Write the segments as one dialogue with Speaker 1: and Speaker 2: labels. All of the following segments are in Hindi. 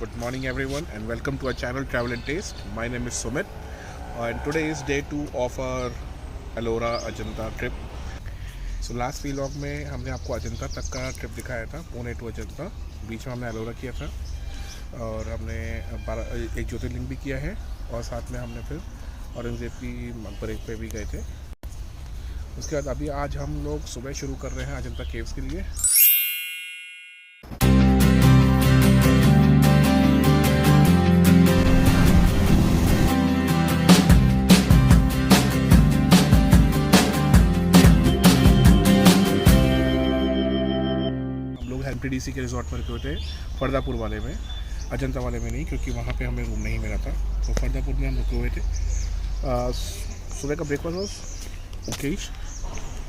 Speaker 1: Good morning, everyone, and welcome to our channel Travel and Taste. My name is Sumit, and today is day 2 of our Ellora Ajanta trip. So last vlog में हमने आपको अजंता तक का ट्रिप दिखाया था, पुणे टू अजंता. बीच में हमने एलोरा किया था और हमने एक ज्योतिर्लिंग भी किया है और साथ में हमने फिर औरंगजेब की मकबरे पे भी गए थे. उसके बाद अभी आज हम लोग सुबह शुरू कर रहे हैं अजंता केव्स के लिए. एमटीडीसी के रिजॉर्ट पर रुके थे, फरदापुर वाले में, अजंता वाले में नहीं, क्योंकि वहाँ पे हमें रूम नहीं मिला था. तो फरदापुर में हम रुके हुए थे. सुबह का breakfast was okayish.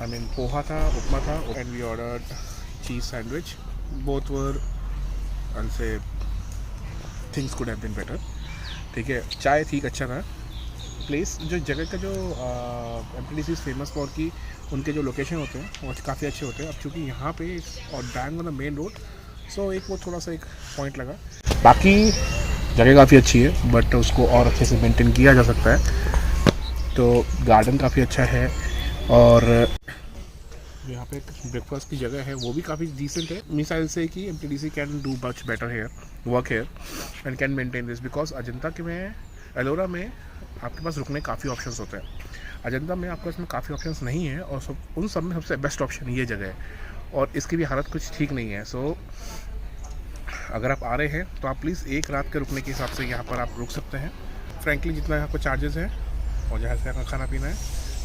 Speaker 1: I mean poha था, उपमा था, and we ordered cheese sandwich. Both were and से things could have been better. ठीक है, चाय ठीक अच्छा था. प्लेस जो जगह का जो एमटीडीसी फेमस फॉर की उनके जो लोकेशन होते हैं वो काफ़ी अच्छे होते हैं. अब चूँकि यहाँ पे और bang on the main road, so एक वो थोड़ा सा एक पॉइंट लगा. बाकी जगह काफ़ी अच्छी है, बट उसको और अच्छे से मेंटेन किया जा सकता है. तो गार्डन काफ़ी अच्छा है और यहाँ पे ब्रेकफास्ट की जगह है वो भी काफ़ी डिसेंट है. मिसाइल से कि MTDC can do much better here, work here and can maintain this, because Ajanta के में एलोरा में आपके पास रुकने काफ़ी ऑप्शंस होते हैं. अजंता में आपके पास काफ़ी ऑप्शंस नहीं है और उन सब में सबसे बेस्ट ऑप्शन ये जगह है और इसकी भी हालत कुछ ठीक नहीं है. सो अगर आप आ रहे हैं तो आप प्लीज़ एक रात के रुकने के हिसाब से यहाँ पर आप रुक सकते हैं. फ्रैंकली जितना यहाँ पर चार्जेस हैं और जहाँ से यहाँ खाना पीना है,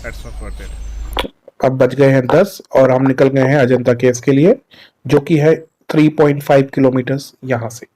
Speaker 1: दैट्स नॉट वर्थ इट. अब बज गए हैं 10 और हम निकल गए हैं अजंता केव्स के लिए, जो कि है 3.5 किलोमीटर्स यहाँ से.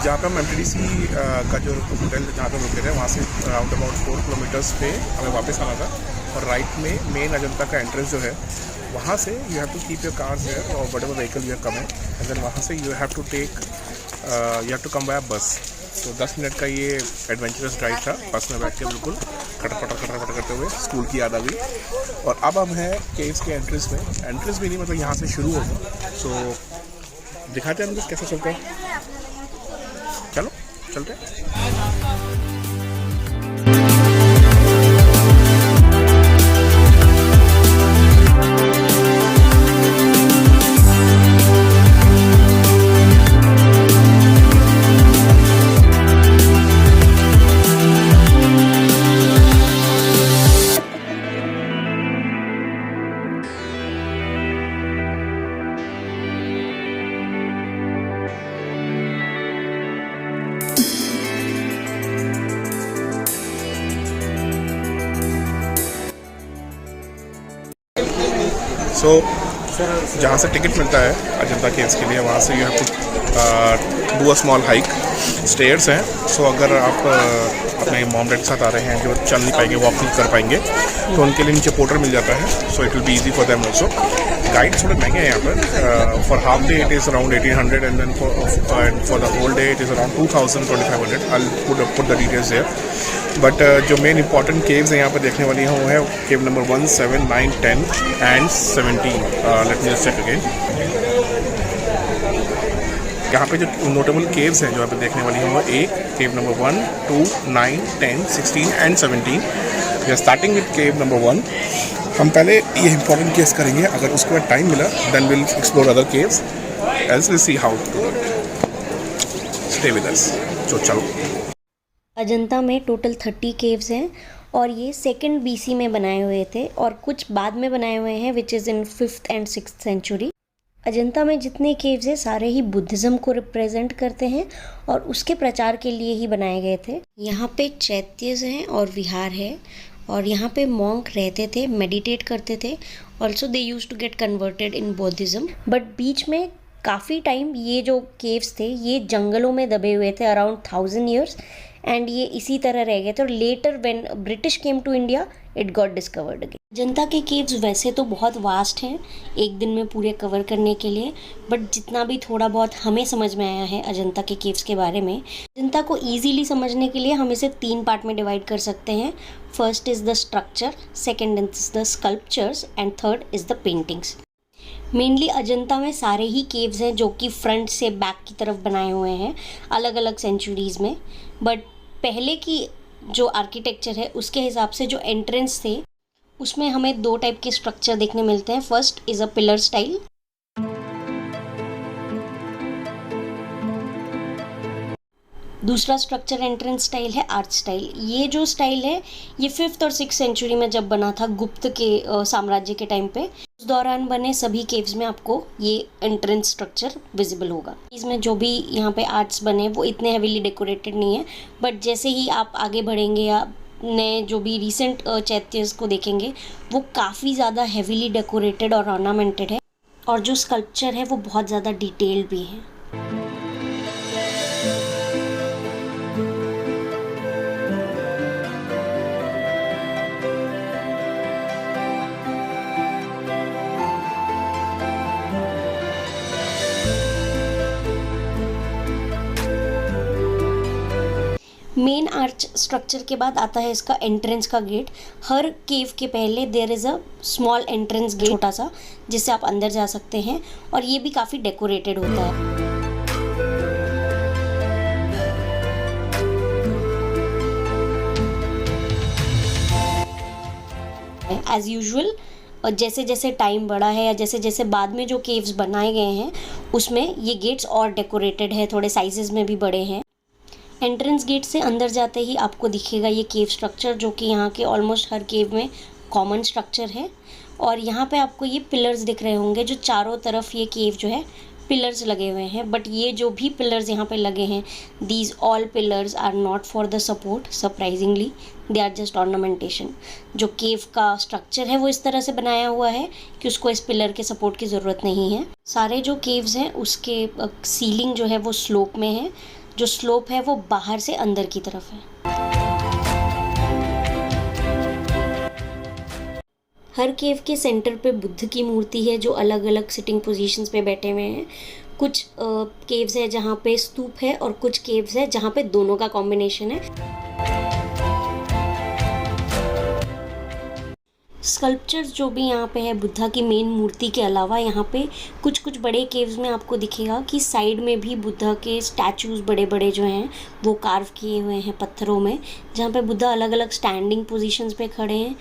Speaker 1: जहाँ पे हम एमटीडीसी का जो होटल जहाँ पे रुके थे वहाँ से अराउंड अबाउट 4 किलोमीटर्स पे हमें वापस आना था. और राइट में मेन अजंता का एंट्रेंस जो है वहाँ से you have to keep your cars here और whatever vehicle you have come and then वहाँ से you have to come by bus. तो 10 मिनट का ये एडवेंचरस ड्राइव था. बस में बैठ के बिल्कुल खटर करते हुए स्कूल की याद आ गई. और अब हम हैं केव्स के एंट्रेंस में. एंट्रेंस भी नहीं, मतलब यहाँ से शुरू होगा. सो दिखाते हैं हम कैसे चलते हैं. चलो चलते हैं. सो जहाँ से टिकट मिलता है अजंता केव्स के लिए, वहाँ से you have to do a small hike. Stairs हैं, सो अगर आप अपने मॉम डैड के साथ आ रहे हैं जो चल नहीं पाएंगे, वॉक नहीं कर पाएंगे, तो उनके लिए नीचे पोर्टर मिल जाता है, so it will be easy for them also. Guide थोड़े महंगे हैं यहाँ पर। For half day it is around 1800 and then for the whole day it is around 2500। I put the details there. But जो मेन इंपॉर्टेंट केव्स हैं यहाँ पर देखने वाली हैं वो है cave number 1, 7, 9, 10 and 17। Let me just check again. यहाँ पे जो नोटेबल केव्स हैं जो यहाँ पे देखने वाली हैं वो एक cave number 1, 2, 9, 10, 16 and 17। We are starting with cave number 1। हम पहले ये इंपॉर्टेंट केव्स करेंगे, अगर उसके बाद टाइम मिला then will explore other caves else will see how to do it. Stay with us. तो चलो।
Speaker 2: अजंता में टोटल 30 केव्स हैं और ये 2nd BC में बनाए हुए थे और कुछ बाद में बनाए हुए हैं which is in 5th and 6th century. Ajanta में जितने केव्स हैं सारे ही बुद्धिज़्म को रिप्रेजेंट करते हैं और उसके प्रचार के लिए ही बनाए गए थे। यहाँ पे चैत्यज हैं और विहार है और यहाँ पे मॉन्क रहते थे, मेडिटेट करते थे। Also they use to get converted in Buddhism. But बीच में काफ़ी टाइम ये जो केव्स थे ये जंगलों में दबे हुए थे, अराउंड 1000 ईयर्स, एंड ये इसी तरह रह गए थे। और later when British came to India it got discovered again. Ajanta के केव्स वैसे तो बहुत वास्ट हैं एक दिन में पूरे कवर करने के लिए, बट जितना भी थोड़ा बहुत हमें समझ में आया है अजंता के केव्स के बारे में, अजंता को ईजीली समझने के लिए हम इसे 3 पार्ट में डिवाइड कर सकते हैं। First is the structure, second is the sculptures and third is the paintings. Mainly Ajanta में सारे ही केव्स हैं जो कि फ्रंट से बैक की तरफ बनाए हुए हैं अलग अलग सेंचुरीज़ में। बट पहले की जो आर्किटेक्चर है उसके हिसाब से जो एंट्रेंस थे उसमें हमें 2 टाइप के स्ट्रक्चर देखने मिलते हैं। First is a pillar style, दूसरा स्ट्रक्चर एंट्रेंस स्टाइल है आर्च स्टाइल। ये जो स्टाइल है ये 5th और 6th सेंचुरी में जब बना था गुप्त के साम्राज्य के टाइम पे, उस दौरान बने सभी केव्स में आपको ये एंट्रेंस स्ट्रक्चर विजिबल होगा। इसमें जो भी यहाँ पे आर्ट्स बने वो इतने हेवीली डेकोरेटेड नहीं है, बट जैसे ही आप आगे बढ़ेंगे या नए जो भी रिसेंट चैत्यस को देखेंगे वो काफ़ी ज़्यादा हेवीली डेकोरेटेड और ऑर्नामेंटेड है और जो स्कल्पचर है वो बहुत ज़्यादा डिटेल्ड भी है। मेन आर्च स्ट्रक्चर के बाद आता है इसका एंट्रेंस का गेट। हर केव के पहले there is a small entrance gate, छोटा सा, जिससे आप अंदर जा सकते हैं और ये भी काफ़ी डेकोरेटेड होता है। एज यूजुअल जैसे जैसे टाइम बढ़ा है या जैसे जैसे बाद में जो केव्स बनाए गए हैं उसमें ये गेट्स और डेकोरेटेड है, थोड़े साइजेस में भी बड़े हैं। एंट्रेंस गेट से अंदर जाते ही आपको दिखेगा ये केव स्ट्रक्चर जो कि यहाँ के ऑलमोस्ट हर केव में कॉमन स्ट्रक्चर है। और यहाँ पे आपको ये पिलर्स दिख रहे होंगे जो चारों तरफ ये केव जो है पिलर्स लगे हुए हैं। बट ये जो भी पिलर्स यहाँ पे लगे हैं these all pillars are not for the support, surprisingly they are just ornamentation. जो केव का स्ट्रक्चर है वो इस तरह से बनाया हुआ है कि उसको इस पिलर के सपोर्ट की ज़रूरत नहीं है। सारे जो केव्स हैं उसके सीलिंग जो है वो स्लोप में है, जो स्लोप है वो बाहर से अंदर की तरफ है। हर केव के सेंटर पे बुद्ध की मूर्ति है जो अलग अलग सिटिंग पोजीशंस पे बैठे हुए हैं। कुछ केव्स है जहाँ पे स्तूप है और कुछ केव्स है जहाँ पे दोनों का कॉम्बिनेशन है। स्कल्पचर्स जो भी यहाँ पे है बुद्धा की मेन मूर्ति के अलावा यहाँ पे कुछ कुछ बड़े केव्स में आपको दिखेगा कि साइड में भी बुद्धा के स्टैचूज़ बड़े बड़े जो हैं वो कार्व किए हुए हैं पत्थरों में, जहाँ पे बुद्धा अलग अलग स्टैंडिंग पोजीशंस पे खड़े हैं।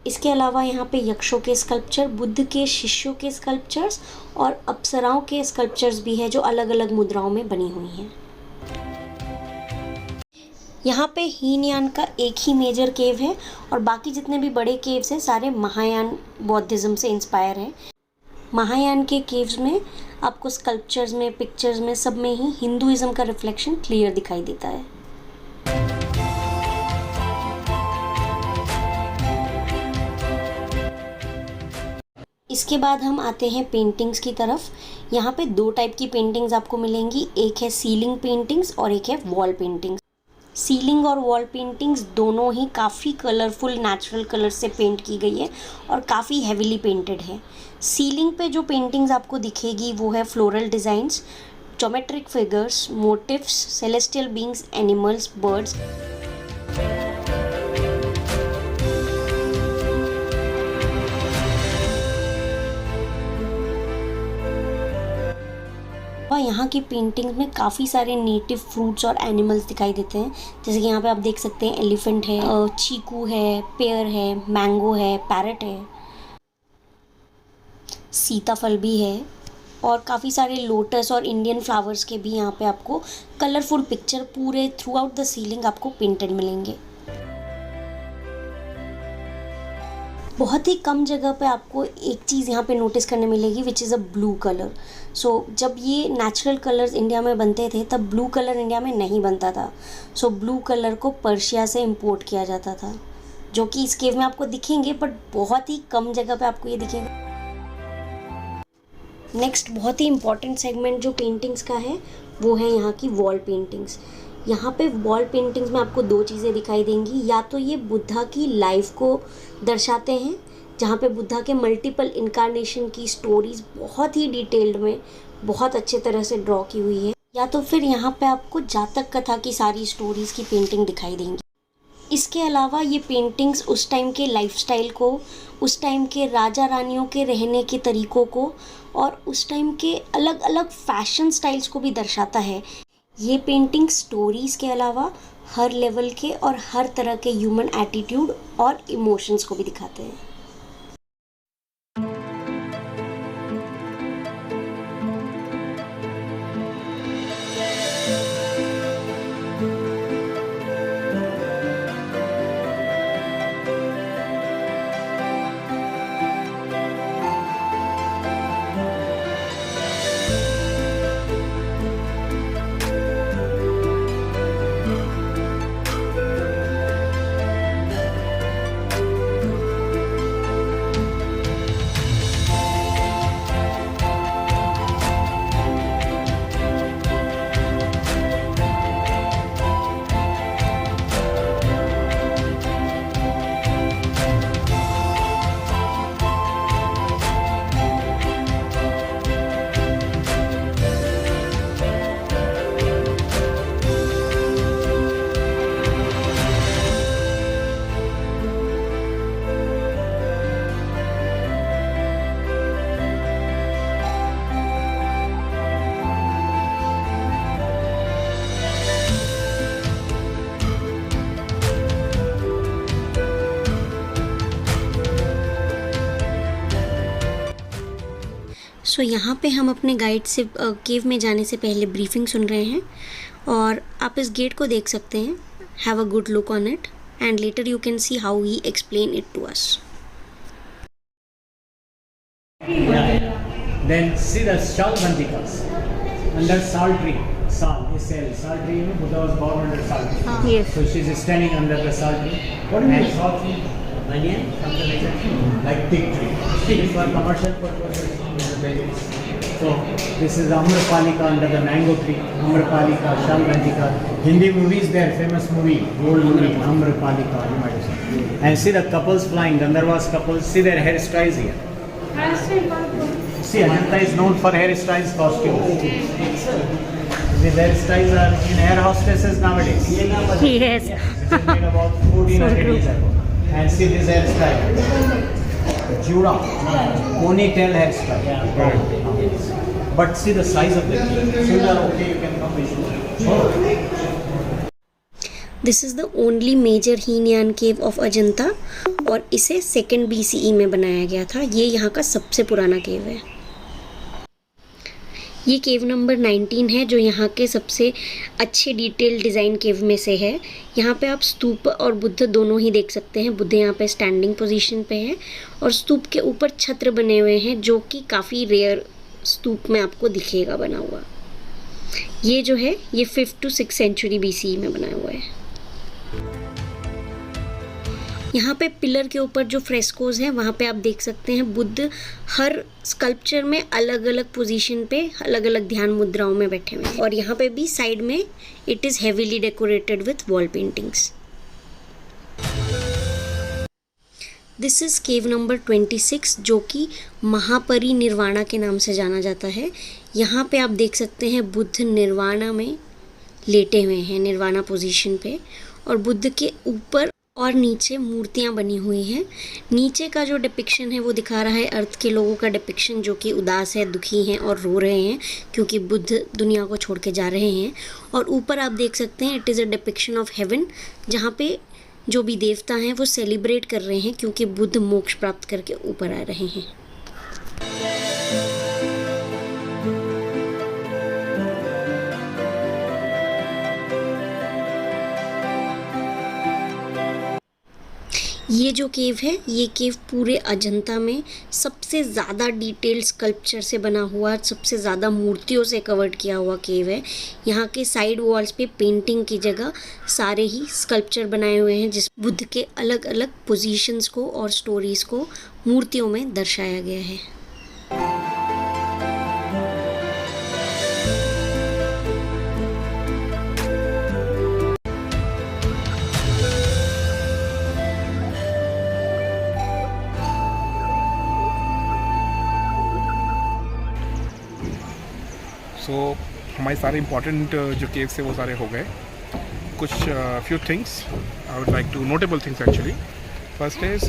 Speaker 2: इसके अलावा यहाँ पे यक्षों के स्कल्पचर, बुद्ध के शिष्यों के स्कल्पचर्स और अप्सराओं के स्कल्पचर्स भी है जो अलग अलग मुद्राओं में बनी हुई हैं। यहाँ पे हीनयान का एक ही मेजर केव है और बाकी जितने भी बड़े केव्स हैं सारे महायान बौद्धिज़्म से इंस्पायर हैं। महायान के केव्स में आपको स्कल्पचर्स में, पिक्चर्स में, सब में ही हिंदुइज्म का रिफ्लेक्शन क्लियर दिखाई देता है। इसके बाद हम आते हैं पेंटिंग्स की तरफ। यहाँ पे दो टाइप की पेंटिंग्स आपको मिलेंगी, एक है सीलिंग पेंटिंग्स और एक है वॉल पेंटिंग्स। सीलिंग और वॉल पेंटिंग्स दोनों ही काफ़ी कलरफुल नेचुरल कलर से पेंट की गई है और काफ़ी हेविली पेंटेड है। सीलिंग पे जो पेंटिंग्स आपको दिखेगी वो है floral designs, geometric figures, motifs, celestial beings, animals, birds. और यहाँ की पेंटिंग में काफ़ी सारे नेटिव फ्रूट्स और एनिमल्स दिखाई देते हैं, जैसे कि यहाँ पे आप देख सकते हैं एलिफेंट है, चीकू है, पेयर है, मैंगो है, पैरट है, सीताफल भी है और काफ़ी सारे लोटस और इंडियन फ्लावर्स के भी यहाँ पे आपको कलरफुल पिक्चर पूरे थ्रू आउट द सीलिंग आपको पेंटेड मिलेंगे। बहुत ही कम जगह पे आपको एक चीज़ यहाँ पे नोटिस करने मिलेगी which is a blue colour. So जब ये नेचुरल कलर्स इंडिया में बनते थे तब ब्लू कलर इंडिया में नहीं बनता था। सो ब्लू कलर को पर्शिया से इंपोर्ट किया जाता था, जो कि इस केव में आपको दिखेंगे बट बहुत ही कम जगह पे आपको ये दिखेगा। नेक्स्ट बहुत ही इम्पॉर्टेंट सेगमेंट जो पेंटिंग्स का है वो है यहाँ की वॉल पेंटिंग्स। यहाँ पे वॉल पेंटिंग्स में आपको दो चीज़ें दिखाई देंगी, या तो ये बुद्धा की लाइफ को दर्शाते हैं जहाँ पे बुद्धा के मल्टीपल इनकारनेशन की स्टोरीज बहुत ही डिटेल्ड में बहुत अच्छे तरह से ड्रॉ की हुई है, या तो फिर यहाँ पे आपको जातक कथा की सारी स्टोरीज की पेंटिंग दिखाई देंगी। इसके अलावा ये पेंटिंग्स उस टाइम के लाइफस्टाइल को, उस टाइम के राजा रानियों के रहने के तरीक़ों को और उस टाइम के अलग अलग फैशन स्टाइल्स को भी दर्शाता है। ये पेंटिंग स्टोरीज़ के अलावा हर लेवल के और हर तरह के ह्यूमन एटीट्यूड और इमोशंस को भी दिखाते हैं। सो यहाँ पे हम अपने गाइड से केव में जाने से पहले ब्रीफिंग सुन रहे हैं और आप इस गेट को देख सकते हैं। Have a good look on it and later you can see how he explain it to us.
Speaker 3: Then see the Shalvantikas under sal tree. Sal is sal. Sal tree, you know, Buddha was born under sal tree.
Speaker 2: Yes.
Speaker 3: So she is standing under the sal tree. What is sal tree? Banyan, something like that. Like teak tree. This for commercial purposes. So this is Amrapalika under the mango tree. Amrapalika, Shalvantika. Hindi movies there, famous movie, old movie, Amrapalika, you might have seen. And see the couples flying, Gandharvas couples. See their hairstyles here. See, Ajanta is known for hairstyles costumes. These hairstyles are in air hostesses nowadays.
Speaker 2: Yes.
Speaker 3: Which is made about 1400 years ago. And see this hairstyle. Jura, ponytail hairstyle. But see the size of the cave. Shoes are okay, you can come with.
Speaker 2: This is the only major Hinayana cave of Ajanta और इसे 2nd BCE में बनाया गया था। ये यहाँ का सबसे पुराना केव है। ये केव नंबर 19 है जो यहाँ के सबसे अच्छे डिटेल डिज़ाइन केव में से है। यहाँ पे आप स्तूप और बुद्ध दोनों ही देख सकते हैं। बुद्ध यहाँ पे स्टैंडिंग पोजीशन पे है और स्तूप के ऊपर छत्र बने हुए हैं जो कि काफ़ी रेयर स्तूप में आपको दिखेगा बना हुआ। ये जो है ये 5th to 6th century BCE में बनाया हुआ है। यहाँ पे पिलर के ऊपर जो फ्रेस्कोज हैं वहाँ पे आप देख सकते हैं बुद्ध हर स्कल्पचर में अलग अलग पोजीशन पे अलग अलग ध्यान मुद्राओं में बैठे हुए हैं। और यहाँ पे भी साइड में it is heavily decorated with wall paintings. This is cave number 26 जो कि महापरिनिर्वाणा के नाम से जाना जाता है। यहाँ पे आप देख सकते हैं बुद्ध निर्वाणा में लेटे हुए हैं, निर्वाणा पोजीशन पे, और बुद्ध के ऊपर और नीचे मूर्तियाँ बनी हुई हैं। नीचे का जो डिपिक्शन है वो दिखा रहा है अर्थ के लोगों का डिपिक्शन जो कि उदास है, दुखी हैं और रो रहे हैं क्योंकि बुद्ध दुनिया को छोड़ के जा रहे हैं। और ऊपर आप देख सकते हैं it is a depiction of haven, जहाँ पे जो भी देवता हैं वो सेलिब्रेट कर रहे हैं क्योंकि बुद्ध मोक्ष प्राप्त करके ऊपर आ रहे हैं। ये जो केव है, ये केव पूरे अजंता में सबसे ज़्यादा डिटेल्ड स्कल्पचर से बना हुआ, सबसे ज़्यादा मूर्तियों से कवर्ड किया हुआ केव है। यहाँ के साइड वॉल्स पे पेंटिंग की जगह सारे ही स्कल्पचर बनाए हुए हैं जिस बुद्ध के अलग अलग पोजीशंस को और स्टोरीज़ को मूर्तियों में दर्शाया गया है।
Speaker 1: सो हमारे सारे इम्पॉर्टेंट जो केव्स थे वो सारे हो गए। कुछ few things I would like to notable things actually. First is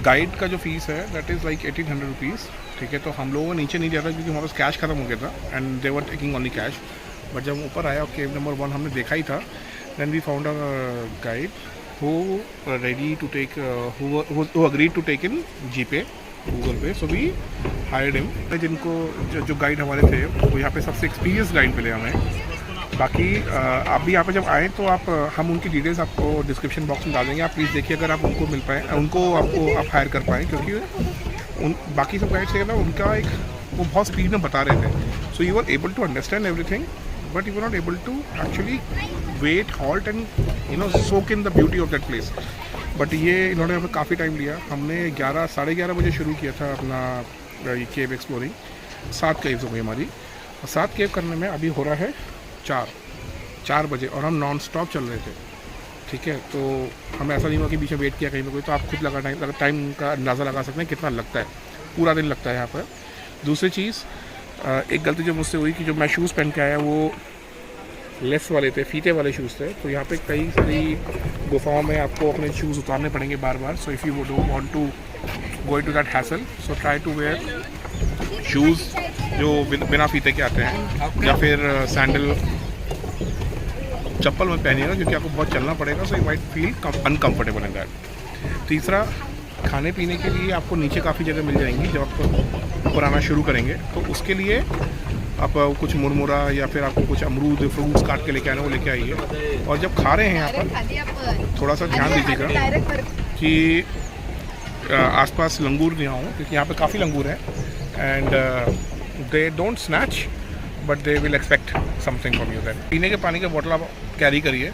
Speaker 1: guide का जो फीस है दैट इज़ लाइक 1800 रुपीज़, ठीक है। तो हम लोगों को नीचे नहीं दिया था क्योंकि हमारे पास कैश खत्म हो गया था and they were taking only cash. But जब ऊपर आया और केव नंबर 1 हमने देखा ही था, then we found a guide who ready to take who agreed to take in GPay Google Pay. So we hired him. जिनको जो गाइड हमारे थे वो यहाँ पे सबसे एक्सपीरियंस गाइड मिले हमें। बाकी आप भी यहाँ पे जब आएँ तो आप हम उनकी डिटेल्स आपको डिस्क्रिप्शन बॉक्स में डाल देंगे। आप प्लीज़ देखिए अगर आप उनको मिल पाएँ, उनको आप हायर कर पाएँ, क्योंकि उन बाकी सब गाइड से ना उनका एक वो बहुत स्पीड में बता रहे थे। So you are able to understand everything but you are not able to actually wait, halt and soak in the beauty of that place. But ये इन्होंने हमें काफ़ी टाइम लिया। हमने 11 साढ़े 11 बजे शुरू किया था अपना ये केव एक्सप्लोरिंग। 7 केव्स हो गई हमारी और 7 केव करने में अभी हो रहा है 4 बजे और हम नॉन स्टॉप चल रहे थे, ठीक है। तो हमें ऐसा नहीं हुआ कि बीच में वेट किया कहीं पे कोई। तो आप खुद टाइम का अंदाज़ा लगा सकते हैं कितना लगता है, पूरा दिन लगता है यहाँ पर। दूसरी चीज़, एक गलती जो मुझसे हुई कि जो मैं शूज़ पहन के आया वो लेस वाले थे, फीते वाले शूज़ थे। तो यहाँ पे कई सारी गुफाओं में आपको अपने शूज़ उतारने पड़ेंगे बार बार। So if you don't want to go to that hassle, so try to wear shoes जो बिना फीते के आते हैं, या फिर सैंडल चप्पल में पहनिएगा क्योंकि आपको बहुत चलना पड़ेगा। So you might feel uncomfortable in that. तीसरा, खाने पीने के लिए आपको नीचे काफ़ी जगह मिल जाएंगी जब आप ऊपर आना शुरू करेंगे। तो उसके लिए आप कुछ मुरमुरा या फिर आपको कुछ अमरूद फ्रूट्स काट के लेके आने वो लेके आइए। और जब खा रहे हैं यहाँ पर थोड़ा सा ध्यान दीजिएगा कि आसपास लंगूर नहीं हो, क्योंकि यहाँ पे काफ़ी लंगूर हैं and they don't snatch but they will expect something from you. That पीने के पानी का बॉटल आप कैरी करिए,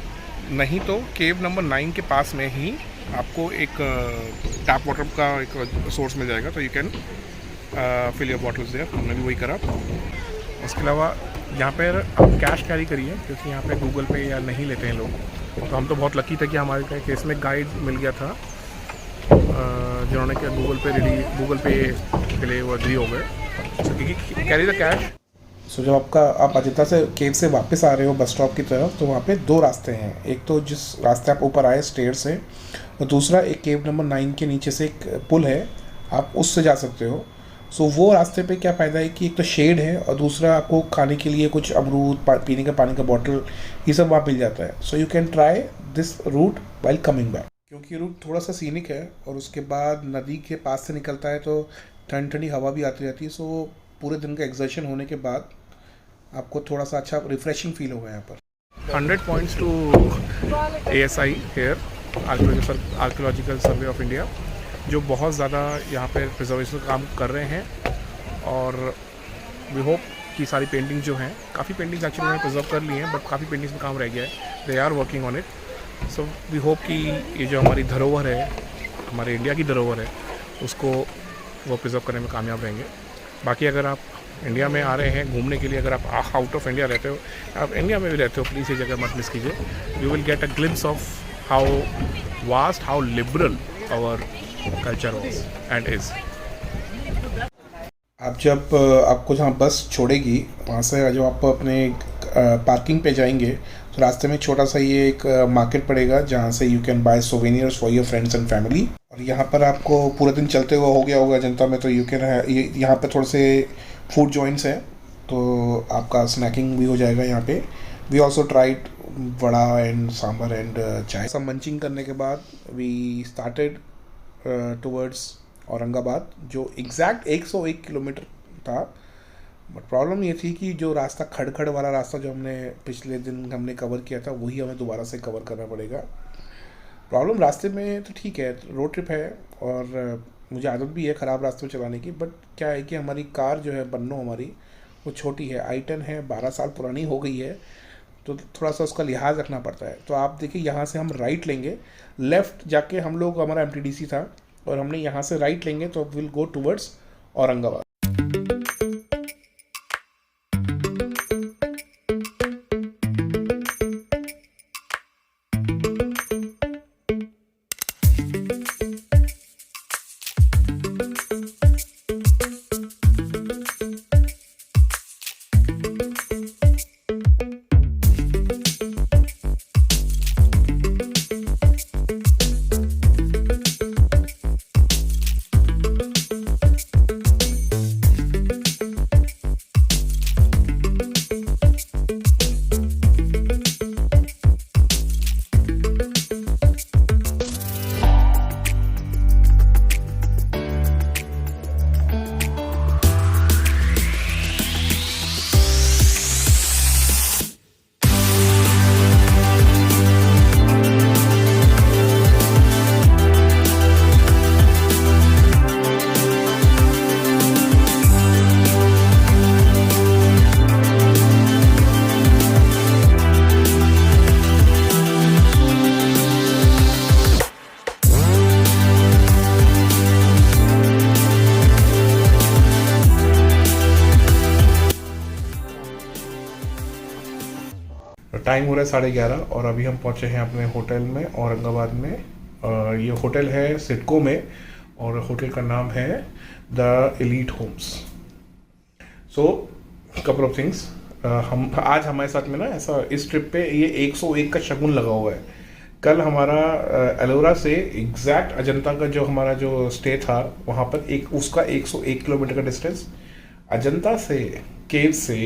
Speaker 1: नहीं तो केव नंबर 9 के पास में ही आपको एक टैप वाटर का एक सोर्स मिल जाएगा। तो you can fill your bottles there. हमने भी वही करा। उसके अलावा यहाँ पर आप कैश कैरी करिए क्योंकि यहाँ पे गूगल पे या नहीं लेते हैं लोग। तो हम तो बहुत लकी थे कि हमारे केस में गाइड मिल गया था जिन्होंने क्या गूगल पे के लिए वो एग्री हो गए। Carry the cash. सो जब आप अजंता से केव से वापस आ रहे हो बस स्टॉप की तरफ, तो वहाँ पे 2 रास्ते हैं। एक तो जिस रास्ते आप ऊपर आए स्टेयर से, और दूसरा एक केव नंबर 9 के नीचे से एक पुल है, आप उससे जा सकते हो। सो वो रास्ते पे क्या फ़ायदा है कि एक तो शेड है और दूसरा आपको खाने के लिए कुछ अमरूद, पीने का पानी का बॉटल, ये सब वहाँ मिल जाता है। So you can try this route while coming back, क्योंकि रूट थोड़ा सा सीनिक है और उसके बाद नदी के पास से निकलता है तो ठंडी हवा भी आती रहती है। सो पूरे दिन का एक्सर्शन होने के बाद आपको थोड़ा सा अच्छा रिफ्रेशिंग फील होगा यहाँ पर। 100 points to ASI here, archaeological survey of India, जो बहुत ज़्यादा यहाँ पे प्रिजर्वेशन काम कर रहे हैं। और वी होप कि सारी पेंटिंग जो हैं, काफ़ी पेंटिंग्स एक्चुअली उन्होंने प्रिजर्व कर ली हैं बट काफ़ी पेंटिंग्स में काम रह गया है। They are working on it. So we hope कि ये जो हमारी धरोहर है, हमारे इंडिया की धरोहर है, उसको वो प्रिजर्व करने में कामयाब रहेंगे। बाकी अगर आप इंडिया में आ रहे हैं घूमने के लिए, अगर आप आउट ऑफ इंडिया रहते हो, आप इंडिया में भी रहते हो, प्लीज़ ये जगह मत मिस कीजिए। You will get a glimpse of how vast, how liberal our culture was and is. आप जब आपको जहाँ बस छोड़ेगी वहाँ से जब आप अपने पार्किंग पे जाएंगे तो रास्ते में छोटा सा ये एक मार्केट पड़ेगा जहाँ से you can buy souvenirs for your friends and family. और यहाँ पर आपको पूरा दिन चलते हुए हो गया होगा अजंता में, तो यू कैन यहाँ पे थोड़े से फूड जॉइंट्स हैं, तो आपका स्नैकिंग भी हो जाएगा यहाँ पे। We also tried vada and sambar and chai. सब मंचिंग करने के बाद वी स्टार्टेड टुवर्ड्स औरंगाबाद, जो एग्जैक्ट 101 किलोमीटर था। बट प्रॉब्लम ये थी कि जो रास्ता खड़खड़ वाला रास्ता जो हमने पिछले दिन हमने कवर किया था, वही हमें दोबारा से कवर करना पड़ेगा। प्रॉब्लम रास्ते में तो ठीक है, रोड ट्रिप है और मुझे आदत भी है ख़राब रास्ते में चलाने की, बट क्या है कि हमारी कार जो है बन्नो हमारी वो छोटी है, i10 है, 12 साल पुरानी हो गई है, तो थोड़ा सा उसका लिहाज रखना पड़ता है। तो आप देखिए यहाँ से हम राइट लेंगे, लेफ़्ट जाके हम लोग, हमारा MTDC था और हमने यहाँ से राइट लेंगे तो will go towards Aurangabad. Time हो रहा है 11:30 और अभी हम पहुंचे हैं अपने होटल में औरंगाबाद में। ये होटल है सिडको में और होटल का नाम है the elite homes. So couple of things, हम आज हमारे साथ में ना ऐसा इस ट्रिप पे ये 101 का शगुन लगा हुआ है। कल हमारा एलोरा से एग्जैक्ट अजंता का जो हमारा जो स्टे था वहाँ पर उसका 101 किलोमीटर का डिस्टेंस, अजंता से केव से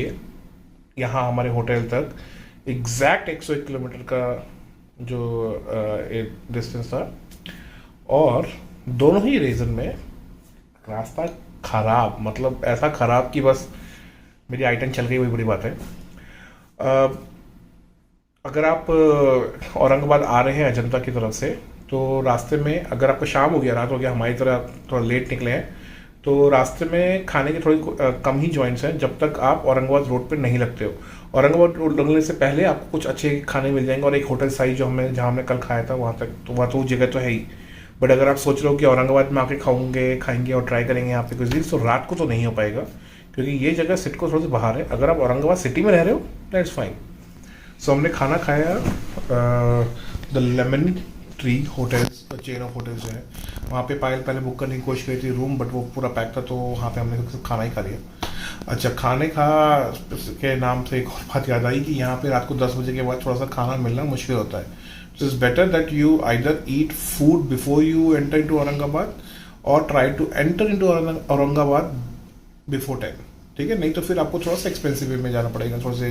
Speaker 1: यहाँ हमारे होटल तक एग्जैक्ट 101 किलोमीटर का जो डिस्टेंस था। और दोनों ही रीजन में रास्ता खराब, मतलब ऐसा खराब कि बस मेरी i10 चल गई, वही बड़ी बात है। अगर आप औरंगाबाद आ रहे हैं अजंता की तरफ से, तो रास्ते में अगर आपको शाम हो गया, रात हो गया, हमारी तरह थोड़ा लेट निकले हैं, तो रास्ते में खाने के थोड़ी कम ही जॉइंट्स हैं जब तक आप औरंगाबाद रोड पे नहीं लगते हो। औरंगाबाद रोड लगने से पहले आपको कुछ अच्छे खाने मिल जाएंगे और एक होटल साइज जहाँ हमने कल खाया था वहाँ तक, तो वहाँ तो जगह तो है ही। बट अगर आप सोच रहे हो कि औरंगाबाद में आके खाएंगे और ट्राई करेंगे यहाँ पे कुछ चीज़, तो रात को तो नहीं हो पाएगा क्योंकि ये जगह सिडको थोड़ी सी बाहर है। अगर आप औरंगाबाद सिटी में रह रहे हो दैट्स फाइन। सो हमने खाना खाया the lemon tree hotels, chain of hotels जो है वहाँ पे पायल पहले बुक करने की कोशिश करी थी रूम, बट वो पूरा पैक था, तो वहाँ पे हमने खाना ही खा लिया। अच्छा, खाने के नाम से एक और बात याद आई कि यहाँ पे रात को 10 बजे के बाद थोड़ा सा खाना मिलना मुश्किल होता है। So it's better that you either eat food before you enter into Aurangabad और try to enter into Aurangabad before 10, ठीक है? नहीं तो फिर आपको थोड़ा सा एक्सपेंसिव वे में जाना पड़ेगा, थोड़े से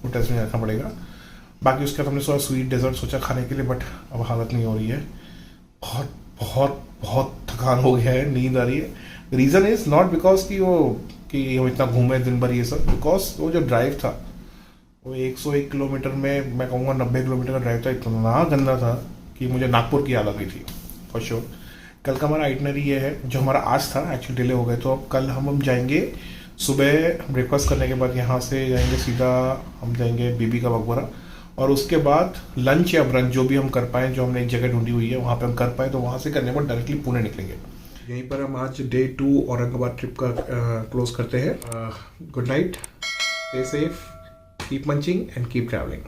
Speaker 1: होटल्स में जाना पड़ेगा। बाकी उसके बाद हमने थोड़ा स्वीट डेजर्ट सोचा खाने के लिए, बट अब हालत नहीं हो रही है, बहुत बहुत बहुत थकान हो गया है, नींद आ रही है। रीज़न इज़ नॉट बिकॉज कि हम इतना घूमे दिन भर ये सब, बिकॉज वो जो ड्राइव था वो 101 किलोमीटर में, मैं कहूँगा 90 किलोमीटर का ड्राइव था, इतना गंदा था कि मुझे नागपुर की याद आ गई थी फॉर श्योर। कल का हमारा आइटनरी ये है जो हमारा आज था, एक्चुअली डिले हो गए, तो अब कल हम जाएंगे सुबह ब्रेकफास्ट करने के बाद यहाँ से जाएंगे सीधा हम जाएंगे बीबी का मकबरा और उसके बाद लंच या ब्रंच जो भी हम कर पाएँ, जो हमने एक जगह ढूंढी हुई है वहाँ पे हम कर पाएँ, तो वहाँ से करने पर डायरेक्टली पुणे निकलेंगे। यहीं पर हम आज डे 2 औरंगाबाद ट्रिप का क्लोज करते हैं। Good night, stay safe, keep munching and keep travelling.